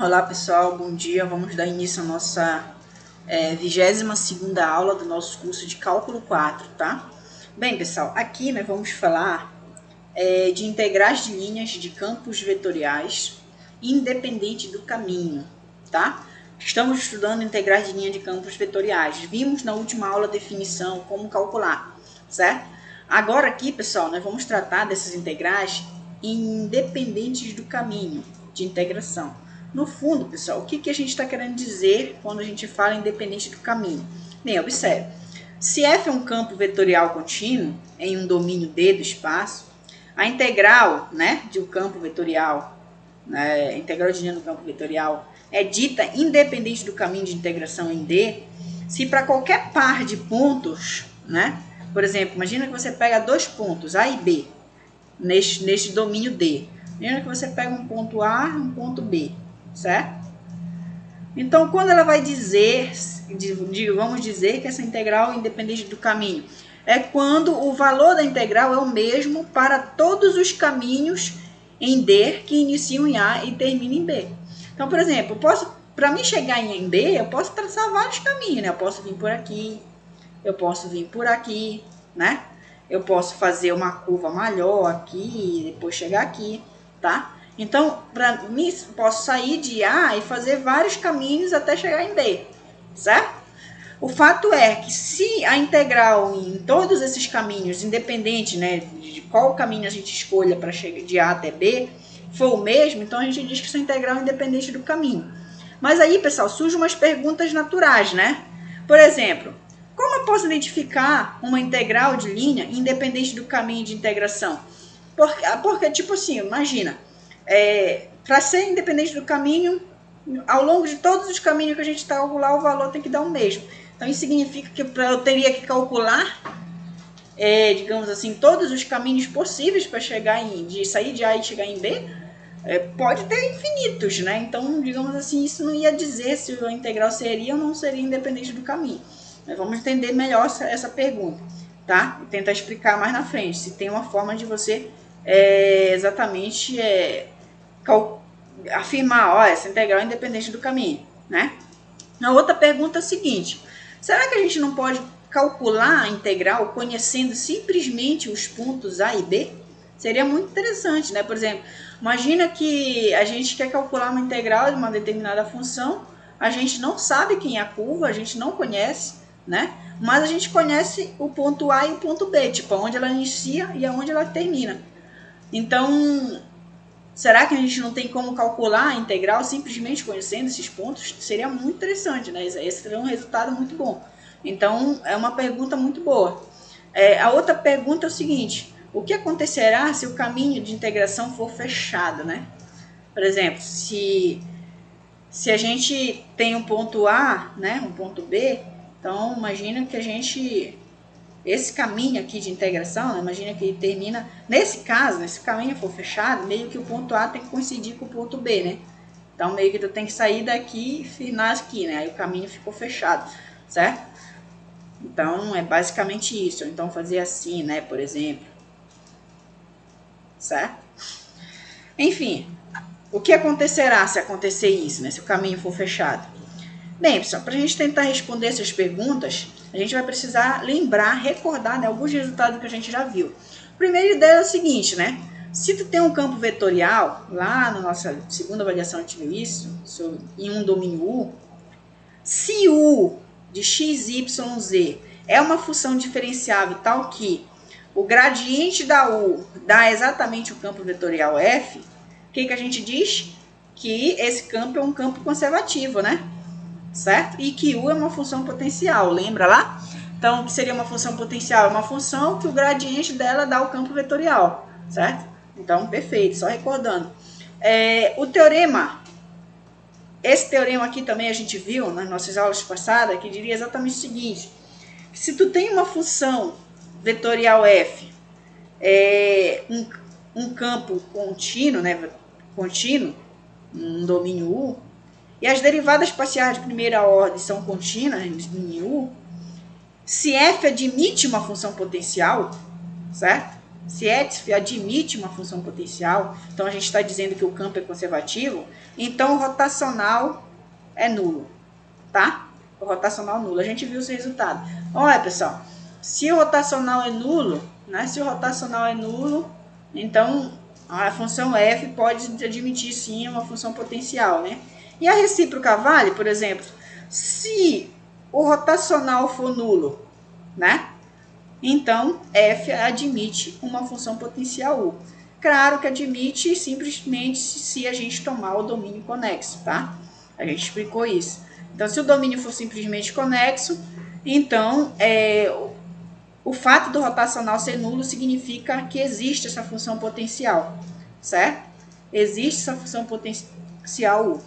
Olá pessoal, bom dia. Vamos dar início à nossa 22ª aula do nosso curso de Cálculo 4, tá? Bem pessoal, aqui nós vamos falar de integrais de linhas de campos vetoriais independente do caminho, tá? Estamos estudando integrais de linha de campos vetoriais. Vimos na última aula a definição, como calcular, certo? Agora aqui, pessoal, nós vamos tratar dessas integrais independentes do caminho de integração. No fundo, pessoal, o que a gente está querendo dizer quando a gente fala independente do caminho? Bem, observe. Se f é um campo vetorial contínuo em um domínio D do espaço, a integral, né, de um campo vetorial, integral de linha do campo vetorial, é dita independente do caminho de integração em D, se para qualquer par de pontos, né, por exemplo, imagina que você pega dois pontos, A e B, neste domínio D. Imagina que você pega um ponto A e um ponto B, certo? Então, quando ela vai dizer, vamos dizer que essa integral é independente do caminho, é quando o valor da integral é o mesmo para todos os caminhos em D que iniciam em A e terminam em B. Então, por exemplo, para mim chegar em B, eu posso traçar vários caminhos, né? Eu posso vir por aqui, eu posso vir por aqui, né? Eu posso fazer uma curva maior aqui e depois chegar aqui, tá? Então, para mim, posso sair de A e fazer vários caminhos até chegar em B, certo? O fato é que se a integral em todos esses caminhos, independente, né, de qual caminho a gente escolha para chegar de A até B, for o mesmo, então a gente diz que essa integral é independente do caminho. Mas aí, pessoal, surgem umas perguntas naturais, né? Por exemplo, como eu posso identificar uma integral de linha independente do caminho de integração? Porque tipo assim, imagina, para ser independente do caminho, ao longo de todos os caminhos que a gente calcular, o valor tem que dar o mesmo. Então, isso significa que eu teria que calcular, digamos assim, todos os caminhos possíveis para chegar de sair de A e chegar em B. Pode ter infinitos, né? Então, digamos assim, isso não ia dizer se a integral seria ou não seria independente do caminho. Mas vamos entender melhor essa pergunta, tá? E tentar explicar mais na frente, se tem uma forma de você exatamente afirmar, ó, essa integral é independente do caminho, né? A outra pergunta é a seguinte: será que a gente não pode calcular a integral conhecendo simplesmente os pontos A e B? Seria muito interessante, né? Por exemplo, imagina que a gente quer calcular uma integral de uma determinada função, a gente não sabe quem é a curva, a gente não conhece, né? Mas a gente conhece o ponto A e o ponto B, tipo, onde ela inicia e aonde ela termina. Então, será que a gente não tem como calcular a integral simplesmente conhecendo esses pontos? Seria muito interessante, né? Esse seria um resultado muito bom. Então, é uma pergunta muito boa. A outra pergunta é o seguinte: o que acontecerá se o caminho de integração for fechado, né? Por exemplo, se a gente tem um ponto A, né, um ponto B, então imagina que esse caminho aqui de integração, né, imagina que ele termina, nesse caso, se o caminho for fechado, meio que o ponto A tem que coincidir com o ponto B, né? Então meio que tu tem que sair daqui e firmar aqui, né? Aí o caminho ficou fechado, certo? Então é basicamente isso. Então fazer assim, né, por exemplo, certo? Enfim, o que acontecerá se acontecer isso, né? Se o caminho for fechado? Bem, pessoal, para a gente tentar responder essas perguntas, a gente vai precisar lembrar, recordar, né, alguns resultados que a gente já viu. A primeira ideia é o seguinte, né? Se tu tem um campo vetorial, lá na nossa segunda avaliação a gente viu isso, em um domínio U, se U de x, y, z é uma função diferenciável tal que o gradiente da U dá exatamente o campo vetorial F, o que a gente diz? Que esse campo é um campo conservativo, né? Certo? E que U é uma função potencial, lembra lá? Então, o que seria uma função potencial? É uma função que o gradiente dela dá o campo vetorial, certo? Então, perfeito, só recordando. O teorema, esse teorema aqui também a gente viu nas nossas aulas passadas, que diria exatamente o seguinte: se tu tem uma função vetorial f, um campo contínuo, né, contínuo, um domínio U, e as derivadas parciais de primeira ordem são contínuas em U, se f admite uma função potencial, certo? se f admite uma função potencial, então a gente está dizendo que o campo é conservativo, então o rotacional é nulo, tá? O rotacional nulo. A gente viu os resultados. Olha, pessoal, se o rotacional é nulo, né? Se o rotacional é nulo, então a função f pode admitir sim uma função potencial, né? E a recíproca vale, por exemplo, se o rotacional for nulo, né? Então, f admite uma função potencial u. Claro que admite simplesmente se a gente tomar o domínio conexo, tá? A gente explicou isso. Então, se o domínio for simplesmente conexo, então o fato do rotacional ser nulo significa que existe essa função potencial, certo? Existe essa função potencial u.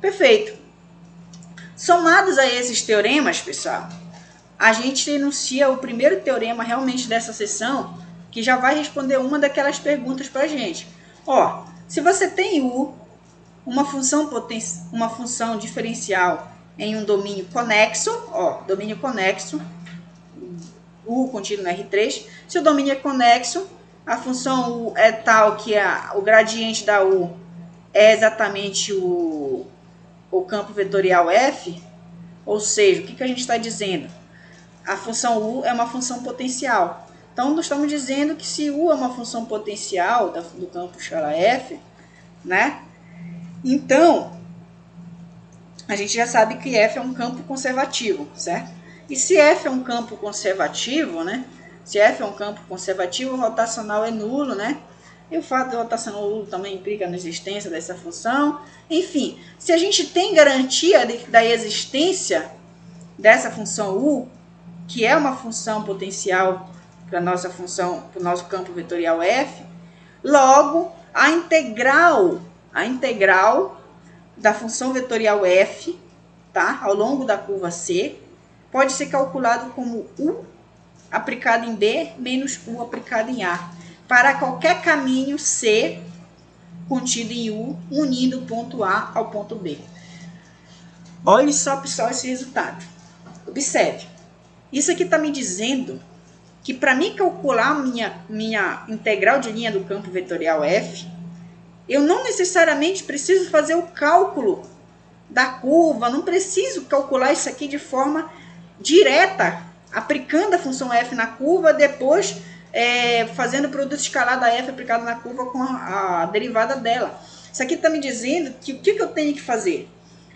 Perfeito. Somados a esses teoremas, pessoal, a gente enuncia o primeiro teorema realmente dessa sessão, que já vai responder uma daquelas perguntas para a gente. Ó, se você tem u, uma função diferencial em um domínio conexo, ó, domínio conexo, u contido no R3, se o domínio é conexo, a função u é tal que o gradiente da u é exatamente o campo vetorial f, ou seja, o que a gente está dizendo? A função u é uma função potencial. Então, nós estamos dizendo que se u é uma função potencial do campo escala f, né? Então, a gente já sabe que f é um campo conservativo, certo? E se f é um campo conservativo, né? Se f é um campo conservativo, o rotacional é nulo, né? E o fato do rotacional nulo também implica na existência dessa função. Enfim, se a gente tem garantia da existência dessa função u, que é uma função potencial para a nossa função, para o nosso campo vetorial f, logo a integral da função vetorial f, tá, ao longo da curva C, pode ser calculado como u aplicado em B menos u aplicado em A, para qualquer caminho C contido em U, unindo o ponto A ao ponto B. Olha só, pessoal, esse resultado. Observe. Isso aqui está me dizendo que para mim calcular minha integral de linha do campo vetorial f, eu não necessariamente preciso fazer o cálculo da curva, não preciso calcular isso aqui de forma direta, aplicando a função f na curva, depois fazendo o produto escalar da f aplicado na curva com a derivada dela. Isso aqui está me dizendo que o que eu tenho que fazer?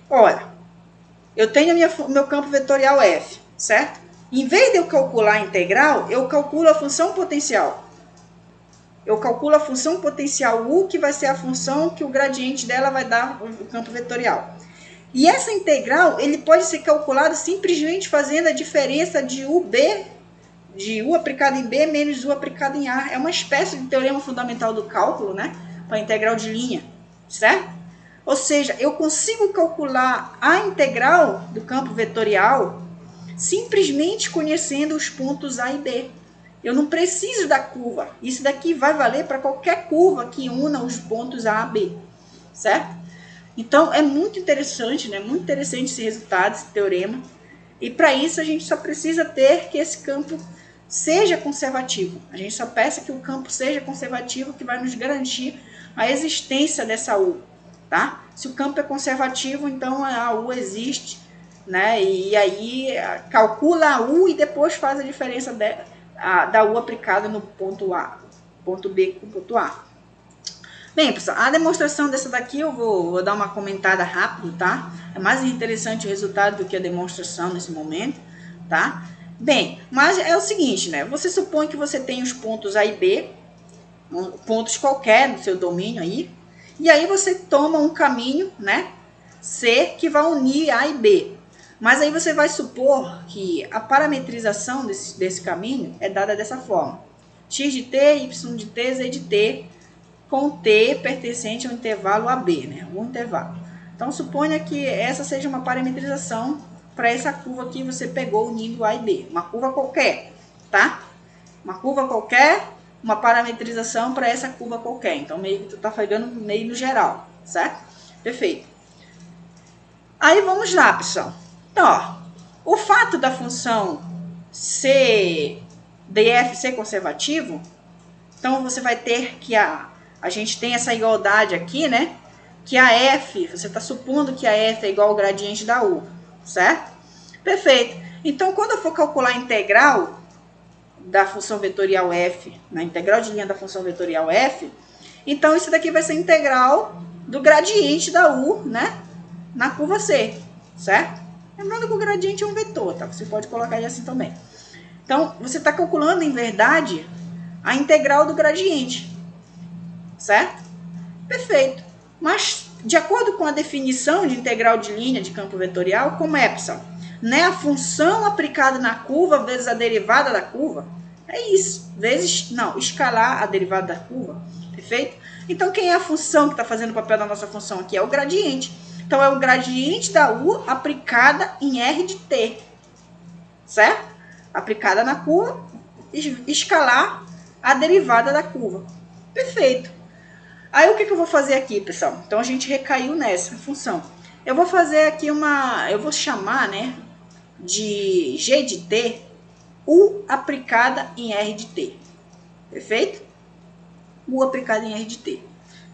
Olha, eu tenho meu campo vetorial f, certo? Em vez de eu calcular a integral, eu calculo a função potencial. Eu calculo a função potencial u, que vai ser a função que o gradiente dela vai dar o campo vetorial. E essa integral, ele pode ser calculado simplesmente fazendo a diferença de u aplicado em B menos u aplicado em A. É uma espécie de teorema fundamental do cálculo, né? Para a integral de linha, certo? Ou seja, eu consigo calcular a integral do campo vetorial simplesmente conhecendo os pontos A e B. Eu não preciso da curva. Isso daqui vai valer para qualquer curva que una os pontos A a B, certo? Então, é muito interessante, né? Muito interessante esse resultado, esse teorema. E para isso, a gente só precisa ter que esse campo seja conservativo. A gente só peça que o campo seja conservativo, que vai nos garantir a existência dessa U, tá? Se o campo é conservativo, então a U existe, né? E aí calcula a U e depois faz a diferença da U aplicada no ponto A, ponto B com ponto A. Bem, pessoal, a demonstração dessa daqui eu vou dar uma comentada rápido, tá? É mais interessante o resultado do que a demonstração nesse momento, tá? Bem, mas é o seguinte, né? Você supõe que você tem os pontos A e B, pontos qualquer no seu domínio aí, e aí você toma um caminho, né? C, que vai unir A e B. Mas aí você vai supor que a parametrização desse caminho é dada dessa forma. X de t, y de t, z de t, com t pertencente ao intervalo AB, né? Algum intervalo. Então, suponha que essa seja uma parametrização para essa curva que você pegou unindo A e B. Uma curva qualquer, tá? Uma curva qualquer, uma parametrização para essa curva qualquer. Então, meio que tu tá pegando meio no geral, certo? Perfeito. Aí, vamos lá, pessoal. Então, ó, o fato da função df ser conservativo Então, você vai ter que a gente tem essa igualdade aqui, né? Que a f, você está supondo que a f é igual ao gradiente da u, certo? Perfeito. Então, quando eu for calcular a integral da função vetorial f, na integral de linha da função vetorial f, então isso daqui vai ser integral do gradiente da u, né? Na curva C, certo? Lembrando que o gradiente é um vetor, tá? Você pode colocar ele assim também. Então, você está calculando, em verdade, a integral do gradiente, certo? Perfeito. Mas, de acordo com a definição de integral de linha de campo vetorial, como é, pessoal? Não é a função aplicada na curva vezes a derivada da curva? É isso. Vezes, não, escalar a derivada da curva. Perfeito? Então, quem é a função que está fazendo o papel da nossa função aqui? É o gradiente. Então, é o gradiente da u aplicada em R de t. Certo? Aplicada na curva, escalar a derivada da curva. Perfeito. Aí, o que eu vou fazer aqui, pessoal? Então, a gente recaiu nessa função. Eu vou fazer aqui eu vou chamar, né, de g de t, u aplicada em R de t. Perfeito? U aplicada em R de t.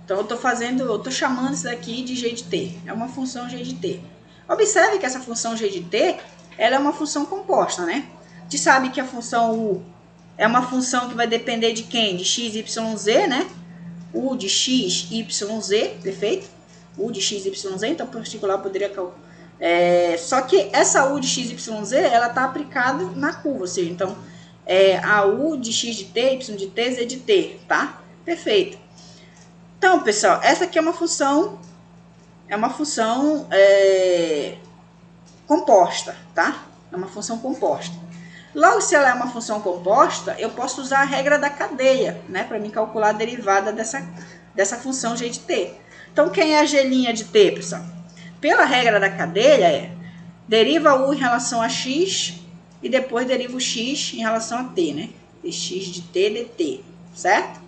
Então, eu tô chamando isso daqui de g de t. É uma função g de t. Observe que essa função g de t, ela é uma função composta, né? A gente sabe que a função u é uma função que vai depender de quem? De x, y, z, né? U de x, y, z, perfeito? U de x, y, z, então, particular, poderia calcular. Só que essa u de x, y, z, ela está aplicada na curva, ou seja, então, a u de x de t, y de t, z de t, tá? Perfeito. Então, pessoal, essa aqui é uma função composta, tá? É uma função composta. Logo, se ela é uma função composta, eu posso usar a regra da cadeia, né, para me calcular a derivada dessa função g de t. Então, quem é a g' de t, pessoal? Pela regra da cadeia, deriva u em relação a x e depois deriva o x em relação a t, né? dx de t dt, certo?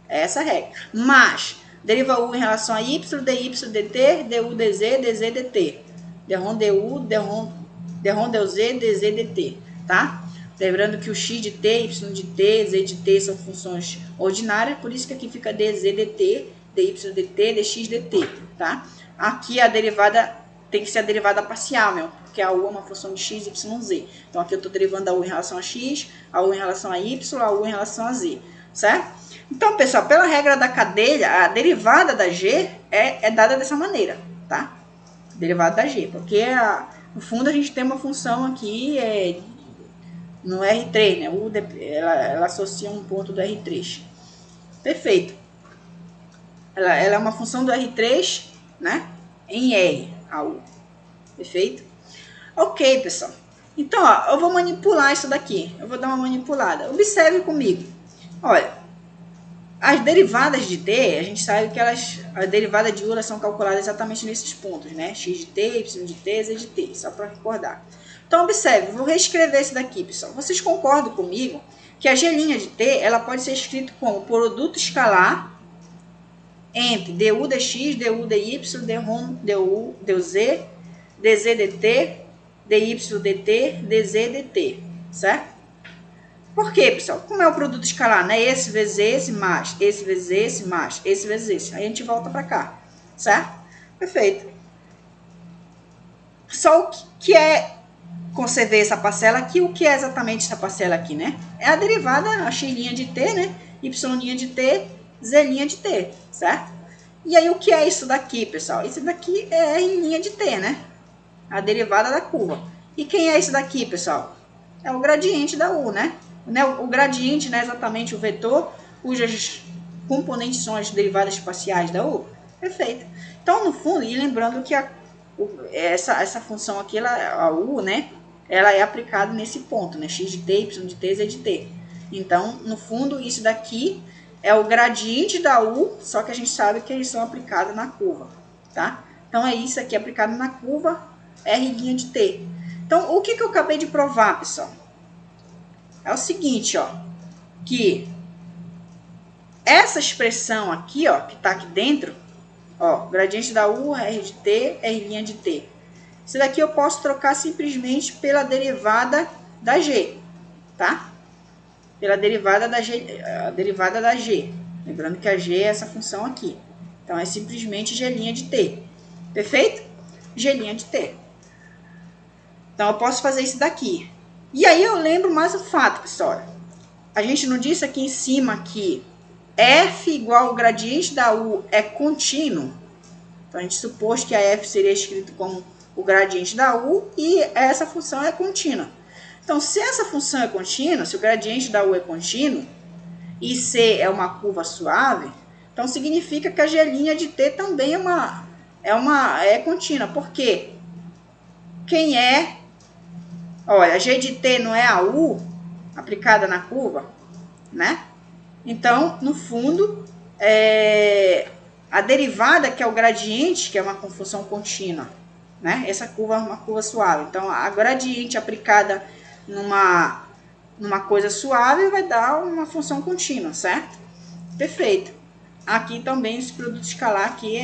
É essa a regra. Mas, deriva u em relação a y, dy dt, du dz, dz dt. Derrom du, derrom dz, dz dt, tá? Lembrando que o x de t, y de t, z de t são funções ordinárias, por isso que aqui fica dz dt, dy dt, dx dt, tá? Aqui a derivada tem que ser a derivada parcial, meu, porque a u é uma função de x, y, z. Então aqui eu estou derivando a u em relação a x, a u em relação a y, a u em relação a z, certo? Então, pessoal, pela regra da cadeia, a derivada da g é dada dessa maneira, tá? Derivada da g, porque no fundo a gente tem uma função aqui no R3, né? Ela associa um ponto do R3. Perfeito. Ela é uma função do R3, né? Em R, a U. Perfeito? Ok, pessoal. Então, ó, eu vou manipular isso daqui. Eu vou dar uma manipulada. Observe comigo. Olha, as derivadas de t, a gente sabe que a derivada de u são calculadas exatamente nesses pontos, né? X de t, y de t, z de t, só para recordar. Então, observe, vou reescrever isso daqui, pessoal. Vocês concordam comigo que a g' de t, ela pode ser escrita como produto escalar entre du dx, du dy, derrom du, dz, dz dt, dy dt, dz dt, certo? Por quê, pessoal? Como é o produto escalar, né? Esse vezes esse, mais esse vezes esse, mais esse vezes esse. Aí a gente volta para cá, certo? Perfeito. Só o que é conceber essa parcela aqui, o que é exatamente essa parcela aqui, né? É a derivada, a x' de t, né? Y' de t, z' de t, certo? E aí, o que é isso daqui, pessoal? Isso daqui é R' de t, né? A derivada da curva. E quem é isso daqui, pessoal? É o gradiente da u, né? O gradiente não é exatamente o vetor cujas componentes são as derivadas parciais da u? Perfeito. Então, no fundo, e lembrando que essa função aqui, a u, né? Ela é aplicada nesse ponto, né? X de t, y de t, z de t. Então, no fundo, isso daqui é o gradiente da u, só que a gente sabe que eles são aplicados na curva, tá? Então, é isso aqui aplicado na curva R' de t. Então, o que eu acabei de provar, pessoal? É o seguinte, ó, que essa expressão aqui, ó, que tá aqui dentro, ó, gradiente da u, R de t, R' de t. Isso daqui eu posso trocar simplesmente pela derivada da g, tá? pela derivada da G, a derivada da G. Lembrando que a G é essa função aqui. Então, é simplesmente G' de t. Perfeito? G' de t. Então, eu posso fazer isso daqui. E aí, eu lembro mais o fato, pessoal. A gente não disse aqui em cima que f igual ao gradiente da u é contínuo. Então, a gente supôs que a f seria escrito como o gradiente da u e essa função é contínua. Então, se essa função é contínua, se o gradiente da u é contínuo e c é uma curva suave, então significa que a G' de t também é contínua. Por quê? Quem é... Olha, a G de t não é a u aplicada na curva, né? Então, no fundo, a derivada, que é o gradiente, que é uma função contínua, né? Essa curva é uma curva suave. Então, a gradiente aplicada numa coisa suave vai dar uma função contínua, certo? Perfeito. Aqui também esse produto escalar aqui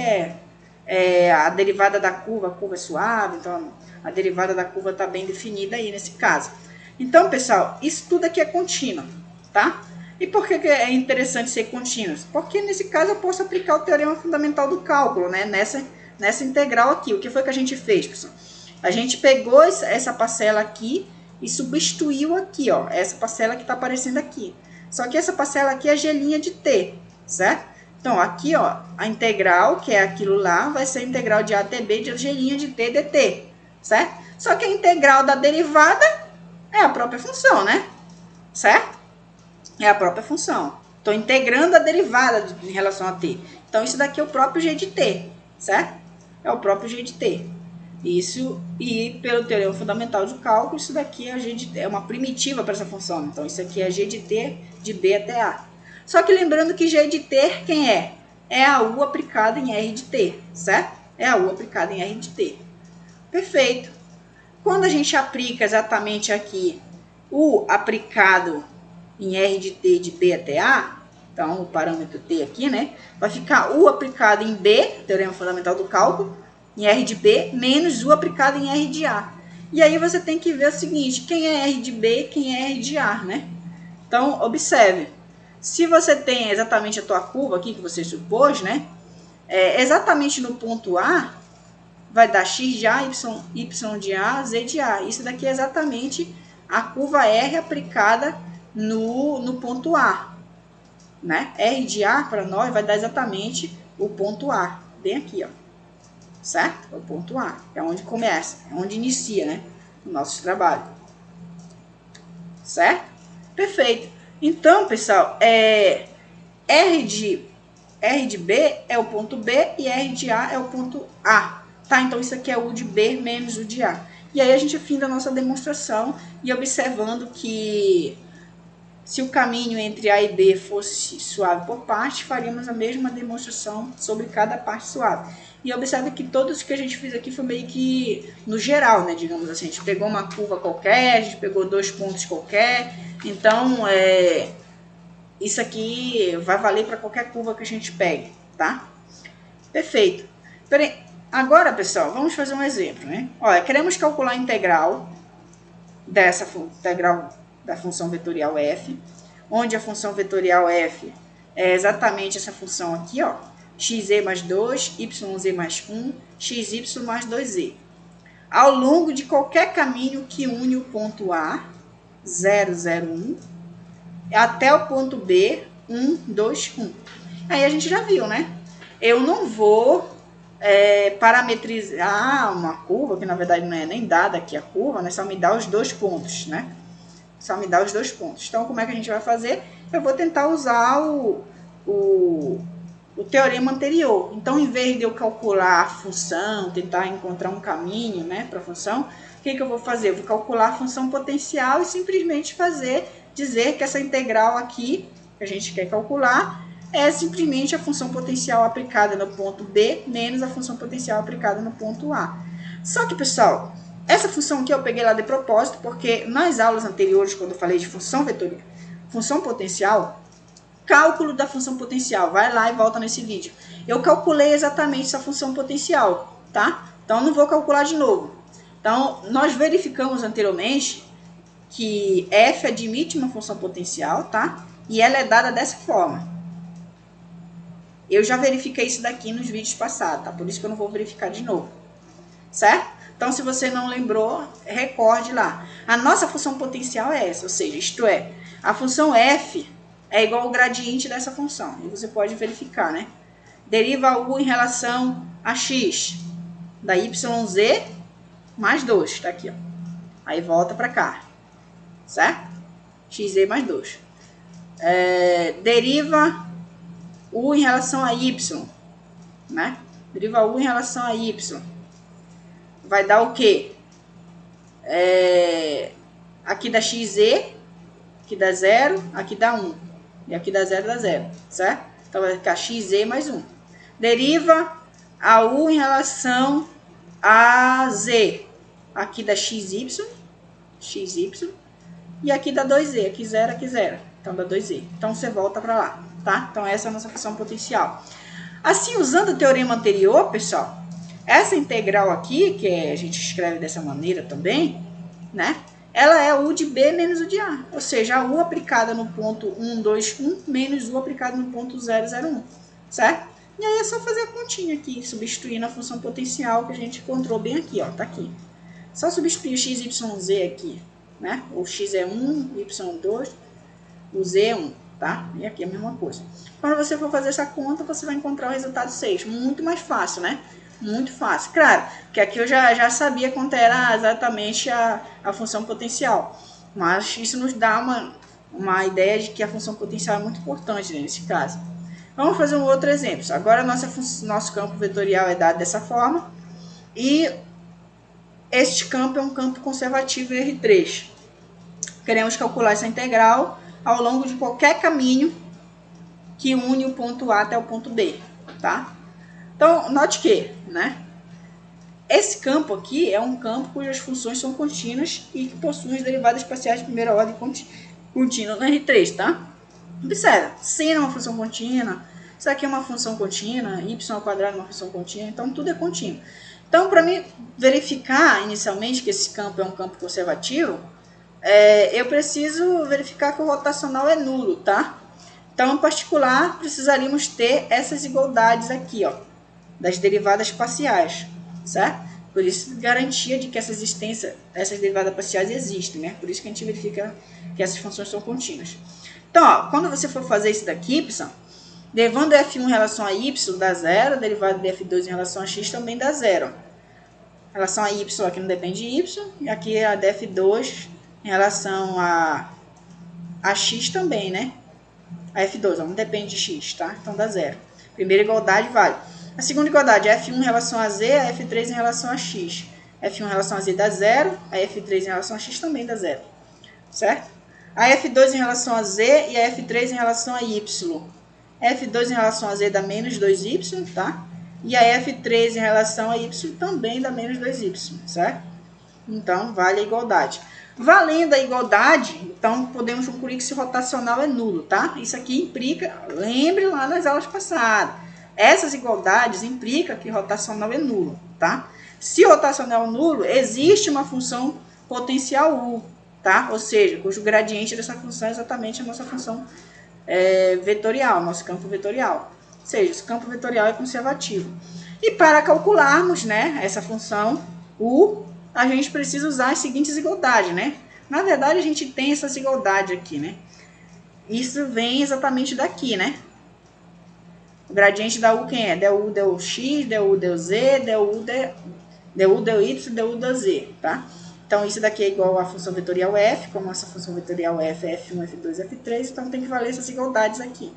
é a derivada da curva, a curva é suave, então a derivada da curva está bem definida aí nesse caso. Então, pessoal, isso tudo aqui é contínuo, tá? E por que é interessante ser contínuo? Porque nesse caso eu posso aplicar o teorema fundamental do cálculo, né? Nessa integral aqui. O que foi que a gente fez, pessoal? A gente pegou essa parcela aqui e substituiu aqui, ó, essa parcela que está aparecendo aqui. Só que essa parcela aqui é G' de t, certo? Então, aqui, ó, a integral, que é aquilo lá, vai ser a integral de a até b de G' de t dt, certo? Só que a integral da derivada é a própria função, né? Certo? É a própria função. Estou integrando a derivada em relação a t. Então, isso daqui é o próprio g de t, certo? É o próprio g de t. Isso, e pelo teorema fundamental de cálculo, isso daqui é uma primitiva para essa função. Então, isso aqui é g de t de b até a. Só que lembrando que g de t, quem é? É a u aplicada em r de t, certo? É a u aplicada em r de t. Perfeito. Quando a gente aplica exatamente aqui u aplicado em r de t de b até a, então o parâmetro t aqui, né? Vai ficar u aplicado em b, teorema fundamental do cálculo, em r de b, menos u aplicado em r de a. E aí você tem que ver o seguinte, quem é r de b, quem é r de a, né? Então, observe, se você tem exatamente a tua curva aqui, que você supôs, né? Exatamente no ponto A, vai dar x de a, y de a, z de a. Isso daqui é exatamente a curva R aplicada no ponto A, né? R de A para nós vai dar exatamente o ponto A, bem aqui, ó. Certo? É o ponto A, é onde começa, é onde inicia, né? O nosso trabalho. Certo? Perfeito. Então, pessoal, R de B é o ponto B e R de A é o ponto A. Tá? Então, isso aqui é U de B menos U de A. E aí, a gente finda a nossa demonstração e observando que se o caminho entre A e B fosse suave por parte, faríamos a mesma demonstração sobre cada parte suave. E observe que todos que a gente fez aqui foi meio que no geral, né? Digamos assim, a gente pegou uma curva qualquer, a gente pegou 2 pontos qualquer. Então, isso aqui vai valer para qualquer curva que a gente pegue, tá? Perfeito. Agora, pessoal, vamos fazer um exemplo, né? Olha, queremos calcular a integral da função vetorial f, onde a função vetorial f é exatamente essa função aqui, ó, xe mais 2, yz mais 1, xy mais 2z. Ao longo de qualquer caminho que une o ponto A, 0, 0, 1, até o ponto B, 1, 2, 1. Aí a gente já viu, né? Eu não vou parametrizar uma curva, que na verdade não é nem dada aqui a curva, né? Só me dá os 2 pontos, né? Só me dá os 2 pontos. Então, como é que a gente vai fazer? Eu vou tentar usar o teorema anterior. Então, em vez de eu calcular a função, tentar encontrar um caminho, né, para a função, o que eu vou fazer? Eu vou calcular a função potencial e simplesmente dizer que essa integral aqui, que a gente quer calcular, é simplesmente a função potencial aplicada no ponto B menos a função potencial aplicada no ponto A. Só que, pessoal, essa função aqui eu peguei lá de propósito, porque nas aulas anteriores, quando eu falei de função vetorial, função potencial, cálculo da função potencial, vai lá e volta nesse vídeo. Eu calculei exatamente essa função potencial, tá? Então, não vou calcular de novo. Então, nós verificamos anteriormente que f admite uma função potencial, tá? E ela é dada dessa forma. Eu já verifiquei isso daqui nos vídeos passados, tá? Por isso que eu não vou verificar de novo, certo? Então, se você não lembrou, recorde lá. A nossa função potencial é essa, ou seja, isto é, a função f é igual ao gradiente dessa função. E você pode verificar, né? Deriva u em relação a x da yz mais 2, tá aqui, ó. Aí volta para cá, certo? Xe mais 2. Deriva u em relação a y, né? Deriva u em relação a y. Vai dar o quê? Aqui dá xe, aqui dá 0, aqui dá 1. E aqui dá 0, dá 0, certo? Então vai ficar xe mais 1. Deriva a u em relação a z. Aqui dá xy, e aqui dá 2z, aqui 0, aqui 0. Então dá 2z. Então você volta para lá, tá? Então essa é a nossa função potencial. Assim, usando o teorema anterior, pessoal, essa integral aqui, que a gente escreve dessa maneira também, né? Ela é u de b menos u de a. Ou seja, a u aplicada no ponto 1, 2, 1 menos u aplicada no ponto 0, 0, 1. Certo? E aí é só fazer a continha aqui, substituindo a função potencial que a gente encontrou bem aqui, ó. Tá aqui. Só substituir o x, y, z aqui, né? O x é 1, o y é 2, o z é 1, tá? E aqui é a mesma coisa. Quando você for fazer essa conta, você vai encontrar o resultado 6. Muito mais fácil, né? Muito fácil. Claro, que aqui eu já sabia quanto era exatamente a função potencial. Mas isso nos dá uma ideia de que a função potencial é muito importante nesse caso. Vamos fazer um outro exemplo. Agora, nosso campo vetorial é dado dessa forma. E este campo é um campo conservativo R3. Queremos calcular essa integral ao longo de qualquer caminho que une o ponto A até o ponto B, tá? Então, note que, né? Esse campo aqui é um campo cujas funções são contínuas e que possuem as derivadas parciais de primeira ordem contínua no R3, tá? Observa, sin é uma função contínua, isso aqui é uma função contínua, y ao quadrado é uma função contínua, então tudo é contínuo. Então, para mim verificar inicialmente que esse campo é um campo conservativo, eu preciso verificar que o rotacional é nulo, tá? Então, em particular, precisaríamos ter essas igualdades aqui, ó, das derivadas parciais, certo? Por isso, garantia de que essas derivadas parciais existem, né? Por isso que a gente verifica que essas funções são contínuas. Então, ó, quando você for fazer isso daqui, pessoal, levando f1 em relação a y dá 0, derivada de f2 em relação a x também dá 0. Em relação a y, aqui não depende de y, e aqui a df2 em relação a x também, né? A f2, ó, não depende de x, tá? Então dá 0. Primeira igualdade vale. A segunda igualdade é f1 em relação a z, a f3 em relação a x. f1 em relação a z dá 0, a f3 em relação a x também dá 0. Certo? A f2 em relação a z e a f3 em relação a y. f2 em relação a z dá menos 2y, tá? E a f3 em relação a y também dá menos 2y, certo? Então, vale a igualdade. Valendo a igualdade, então podemos concluir que esse rotacional é nulo, tá? Isso aqui implica, lembre lá nas aulas passadas, essas igualdades implicam que rotacional é nulo, tá? Se rotacional é nulo, existe uma função potencial u, tá? Ou seja, cujo gradiente dessa função é exatamente a nossa função vetorial, nosso campo vetorial. Ou seja, esse campo vetorial é conservativo. E para calcularmos, né, essa função u, a gente precisa usar as seguintes igualdades, né? Na verdade, a gente tem essas igualdades aqui, né? Isso vem exatamente daqui, né? O gradiente da u quem é? Deu u, deu x, deu u, deu z, deu u, deu y, deu u, deu z, tá? Então, isso daqui é igual à função vetorial f, como essa função vetorial f é f1, f2, f3, então tem que valer essas igualdades aqui.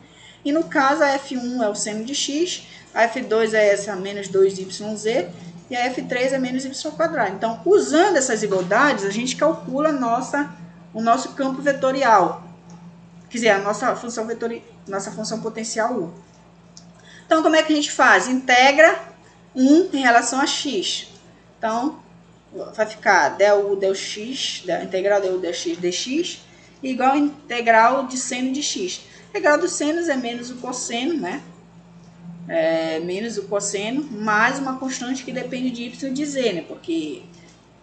E no caso, a f1 é o seno de x, a f2 é essa menos 2yz, e a f3 é menos y ao quadrado. Então, usando essas igualdades, a gente calcula o nosso campo vetorial. Quer dizer, a nossa função potencial u. Então, como é que a gente faz? Integra 1 em relação a x. Então, vai ficar del u, del x, integral del u, del x, dx, igual a integral de seno de x. A integral dos senos é menos o cosseno, né? Menos o cosseno, mais uma constante que depende de y e de z, né? Porque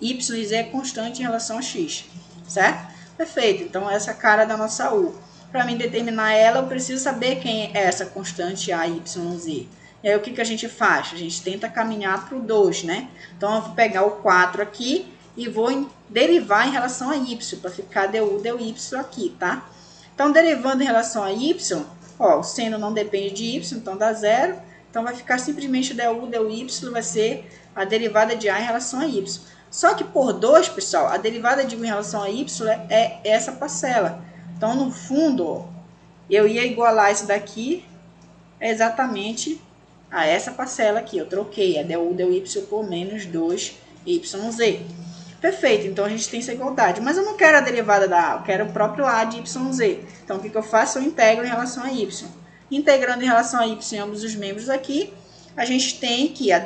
y e z é constante em relação a x, certo? Perfeito, então essa é a cara da nossa U. Para mim determinar ela, eu preciso saber quem é essa constante A, Y, Z. E aí o que a gente faz? A gente tenta caminhar para o 2, né? Então eu vou pegar o 4 aqui e vou derivar em relação a Y, para ficar du, dy aqui, tá? Então derivando em relação a Y, ó, o seno não depende de Y, então dá zero. Então vai ficar simplesmente du, dy vai ser a derivada de A em relação a Y. Só que por 2, pessoal, a derivada de 1 em relação a y é essa parcela. Então, no fundo, eu ia igualar isso daqui exatamente a essa parcela aqui. Eu troquei a du, dy por menos 2yz. Perfeito, então a gente tem essa igualdade. Mas eu não quero a derivada da a, eu quero o próprio a de yz. Então, o que eu faço? Eu integro em relação a y. Integrando em relação a y em ambos os membros aqui, a gente tem que a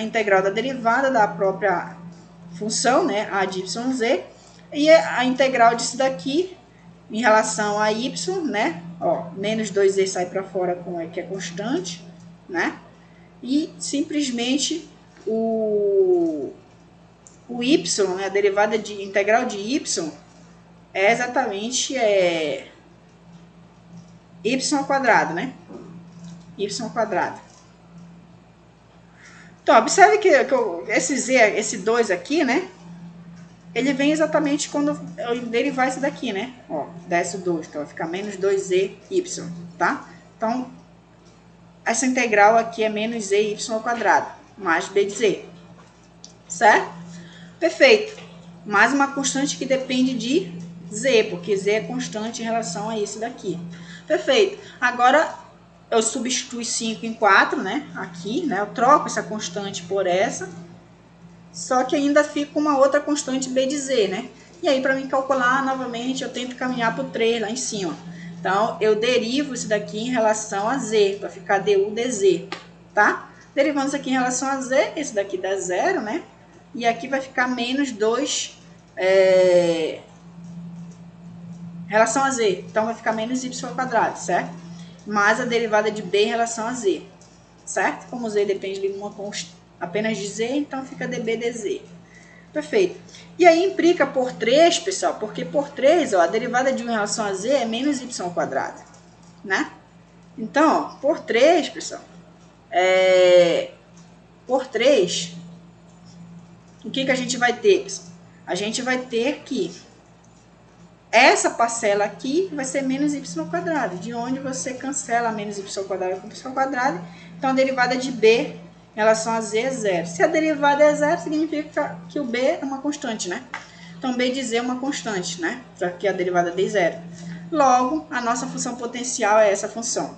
integral da derivada da própria função, né, a de yz, e a integral disso daqui em relação a y, né, ó, menos 2z sai para fora com que é constante, né, e simplesmente o y, né, a derivada de integral de y é exatamente y ao quadrado, né, y ao quadrado. Então, observe que esse z, esse 2 aqui, né, ele vem exatamente quando eu derivar isso daqui, né? Ó, desce o 2, então vai ficar menos 2zy, tá? Então, essa integral aqui é menos zy ao quadrado, mais b de z, certo? Perfeito. Mais uma constante que depende de z, porque z é constante em relação a esse daqui. Perfeito. Agora, eu substituo 5 em 4, né? Aqui, né? Eu troco essa constante por essa. Só que ainda fica uma outra constante b de z, né? E aí, para mim calcular novamente, eu tento caminhar para o 3 lá em cima. Então, eu derivo isso daqui em relação a z, para ficar du dz, tá? Derivando isso aqui em relação a z, esse daqui dá 0, né? E aqui vai ficar menos 2 em relação a z. Então, vai ficar menos y ao quadrado, certo? Mais a derivada de b em relação a z, certo? Como z depende de uma constante apenas de z, então fica db dz. Perfeito. E aí implica por 3, pessoal, porque por 3, ó, a derivada de 1 em relação a z é menos y ao quadrado, né? Então, ó, por 3, pessoal, por 3, o que a gente vai ter, pessoal? A gente vai ter que essa parcela aqui vai ser menos y ao quadrado, de onde você cancela menos y ao quadrado com y ao quadrado. Então, a derivada de b em relação a z é zero. Se a derivada é zero, significa que o b é uma constante, né? Então, b de z é uma constante, né? Já que a derivada de zero. Logo, a nossa função potencial é essa função.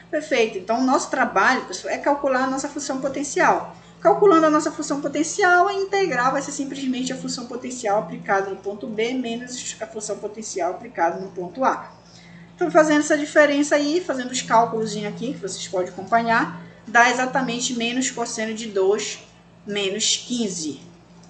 Perfeito. Então, o nosso trabalho, pessoal, é calcular a nossa função potencial. Calculando a nossa função potencial, a integral vai ser simplesmente a função potencial aplicada no ponto B menos a função potencial aplicada no ponto A. Então, fazendo essa diferença aí, fazendo os cálculos aqui, que vocês podem acompanhar, dá exatamente menos cosseno de 2 menos 15,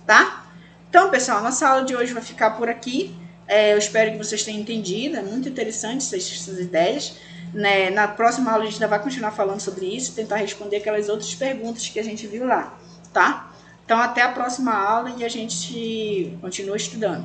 tá? Então, pessoal, nossa aula de hoje vai ficar por aqui. Eu espero que vocês tenham entendido, é muito interessante essas ideias. Né? Na próxima aula a gente ainda vai continuar falando sobre isso, tentar responder aquelas outras perguntas que a gente viu lá, tá? Então, até a próxima aula e a gente continua estudando.